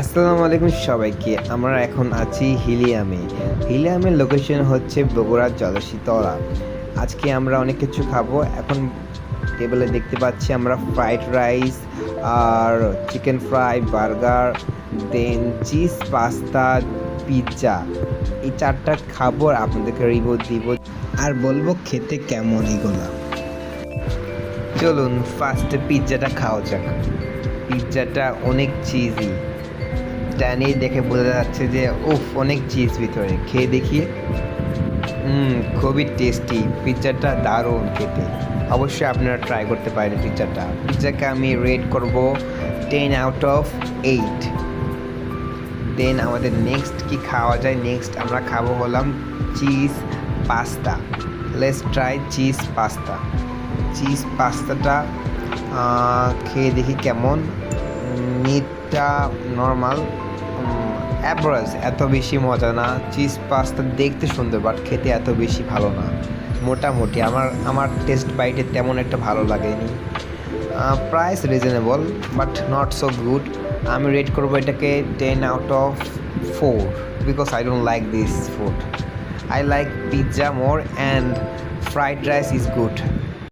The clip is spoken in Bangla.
আসসালামু আলাইকুম সবাইকে। আমরা এখন আছি হিলিয়ামে। হিলিয়ামের লোকেশন হচ্ছে বগুড়ার জলসিতলা। আজকে আমরা অনেক কিছু খাবো। এখন টেবিলে দেখতে পাচ্ছি আমরা ফ্রাইড রাইস আর চিকেন ফ্রাই, বার্গার, দেন চিজ পাস্তা, পিৎজা। এই চারটা খাবো আর আপনাদেরকে রিভিউ দিব আর বলবো খেতে কেমন এগুলা। চলুন ফার্স্টে পিৎজাটা খাওয়া যাক। পিৎজাটা অনেক চিজি, টানি দেখে বোঝা যাচ্ছে যে অনেক চিজ ভিতরে। খেয়ে দেখি। খুবই টেস্টি, পিৎজাটা দারুণ খেতে। অবশ্যই আপনারা ট্রাই করতে পারেন পিৎজাকে আমি রেট করব 10/8। দেন আমাদের নেক্সট কি খাওয়া যায়, নেক্সট আমরা খাবো হলাম cheese pasta. Let's try cheese পাস্তাটা খেয়ে দেখি কেমন। মিটটা নর্মাল, অ্যাভারেজ, এত বেশি মজা না। চিজ পাস্তা দেখতে সুন্দর বাট খেতে এত বেশি ভালো না। মোটামুটি আমার টেস্ট বাইটে তেমন একটা ভালো লাগেনি। Price reasonable but not so good. আমি রেট করবো এটাকে 10/4 because I don't like this food. I like pizza more and fried rice is good.